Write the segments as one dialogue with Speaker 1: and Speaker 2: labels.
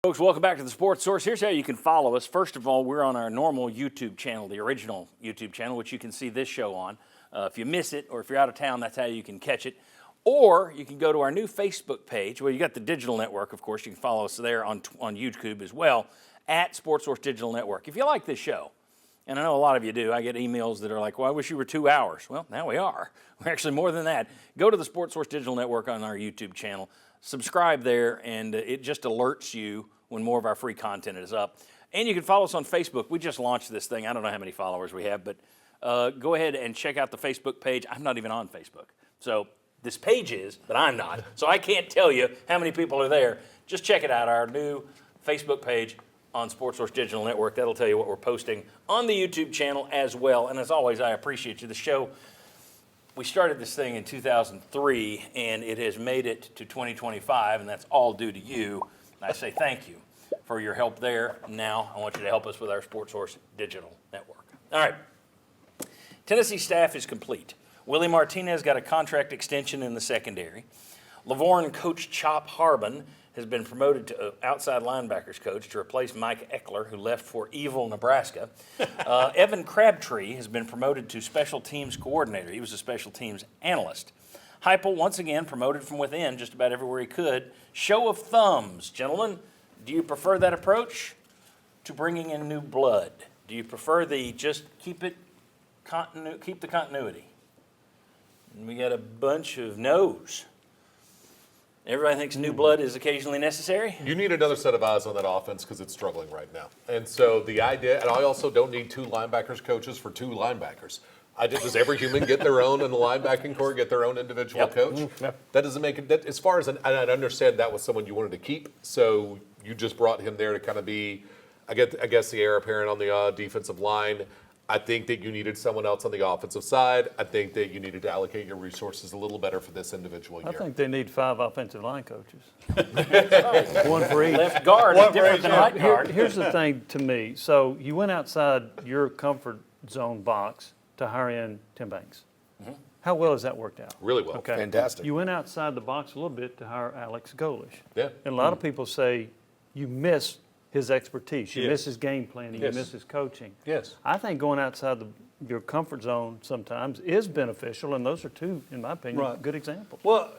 Speaker 1: Folks, welcome back to the Sports Source. Here's how you can follow us. First of all, we're on our normal YouTube channel, the original YouTube channel, which you can see this show on. If you miss it or if you're out of town, that's how you can catch it. Or you can go to our new Facebook page. Well, you got the digital network, of course. You can follow us there on YouTube as well, at Sports Source Digital Network. If you like this show, and I know a lot of you do, I get emails that are like, well, I wish you were 2 hours. Well, now we are. We're actually more than that. Go to the Sports Source Digital Network on our YouTube channel. Subscribe there, and it just alerts you when more of our free content is up. And you can follow us on Facebook. We just launched this thing. I don't know how many followers we have, but go ahead and check out the Facebook page. I'm not even on Facebook. So this page is, but I'm not. So I can't tell you how many people are there. Just check it out, our new Facebook page on Sports Source Digital Network. That'll tell you what we're posting on the YouTube channel as well. And as always, I appreciate you. The show, we started this thing in 2003, and it has made it to 2025, and that's all due to you. I say thank you for your help there. Now I want you to help us with our Sports Source Digital Network. All right. Tennessee staff is complete. Willie Martinez got a contract extension in the secondary. Lavorne coach Chop Harbin has been promoted to outside linebackers coach to replace Mike Eckler, who left for evil Nebraska. Evan Crabtree has been promoted to special teams coordinator. He was a special teams analyst. Heupel, once again, promoted from within just about everywhere he could. Show of thumbs. Gentlemen, do you prefer that approach to bringing in new blood? Do you prefer the just keep the continuity? And we got a bunch of no's. Everybody thinks new blood is occasionally necessary.
Speaker 2: You need another set of eyes on that offense because it's struggling right now. And so the idea, and I also don't need two linebackers coaches for two linebackers. Does every human get their own in the linebacking corps, get their own individual coach? Yep. That doesn't make it, as far as, and I understand that was someone you wanted to keep, so you just brought him there to kind of be, I guess the heir apparent on the defensive line. I think that you needed someone else on the offensive side. I think that you needed to allocate your resources a little better for this individual year.
Speaker 3: I think they need 5 offensive line coaches. One for each.
Speaker 1: Left guard is different than right guard.
Speaker 3: Here's the thing to me. So you went outside your comfort zone box to hire in Tim Banks. Mm-hmm. How well has that worked out?
Speaker 2: Really well.
Speaker 3: Okay.
Speaker 4: Fantastic.
Speaker 3: You went outside the box a little bit to hire Alex Golish.
Speaker 2: Yeah.
Speaker 3: And a lot of people say you miss his expertise, you miss his game planning, you miss his coaching.
Speaker 4: Yes.
Speaker 3: I think going outside your comfort zone sometimes is beneficial, and those are two, in my opinion, good examples.
Speaker 5: Well,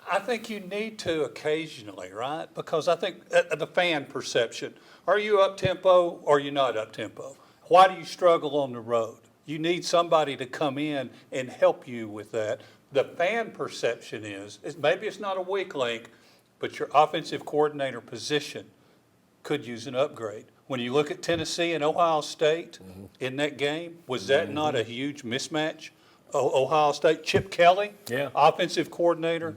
Speaker 5: I think you need to occasionally, right? Because I think the fan perception, are you up-tempo or are you not up-tempo? Why do you struggle on the road? You need somebody to come in and help you with that. The fan perception is maybe it's not a weak link, but your offensive coordinator position could use an upgrade. When you look at Tennessee and Ohio State in that game, was that not a huge mismatch? Ohio State, Chip Kelly, offensive coordinator.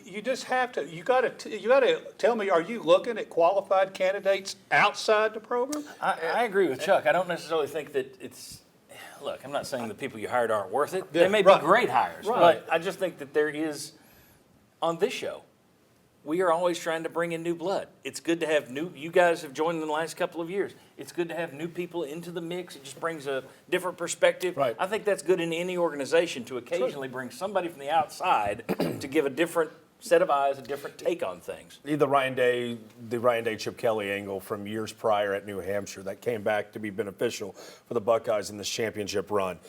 Speaker 5: You just have to. You got to tell me. Are you looking at qualified candidates outside the program?
Speaker 1: I agree with Chuck. I don't necessarily think that it's. Look, I'm not saying the people you hired aren't worth it. They may be great hires, but I just think that there is on this show. We are always trying to bring in new blood. It's good to have you guys have joined in the last couple of years. It's good to have new people into the mix. It just brings a different perspective.
Speaker 4: Right.
Speaker 1: I think that's good in any organization to occasionally bring somebody from the outside to give a different set of eyes, a different take on things.
Speaker 4: The Ryan Day, Chip Kelly angle from years prior at New Hampshire that came back to be beneficial for the Buckeyes in this championship run.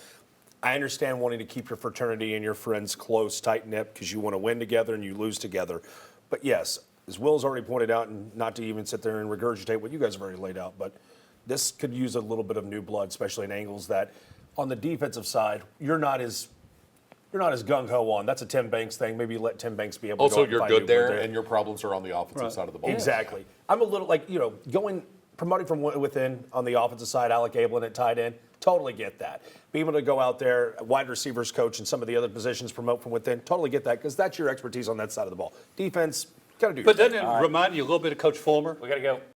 Speaker 4: I understand wanting to keep your fraternity and your friends close, tight-knit, because you want to win together and you lose together. But yes, as Will's already pointed out, and not to even sit there and regurgitate what you guys have already laid out, but this could use a little bit of new blood, especially in angles that on the defensive side, you're not as gung-ho on. That's a Tim Banks thing. Maybe let Tim Banks be able to
Speaker 2: Also,
Speaker 4: go out and
Speaker 2: you're
Speaker 4: find
Speaker 2: good there,
Speaker 4: with it.
Speaker 2: and your problems are on the offensive side of the ball.
Speaker 4: Exactly. I'm a little promoting from within on the offensive side, Alec Abelin at tight end, totally get that. Be able to go out there, wide receivers coach and some of the other positions promote from within, totally get that because that's your expertise on that side of the ball. Defense, got to do your
Speaker 5: But
Speaker 4: thing.
Speaker 5: doesn't it remind you a little bit of Coach Fulmer?
Speaker 1: We got to go.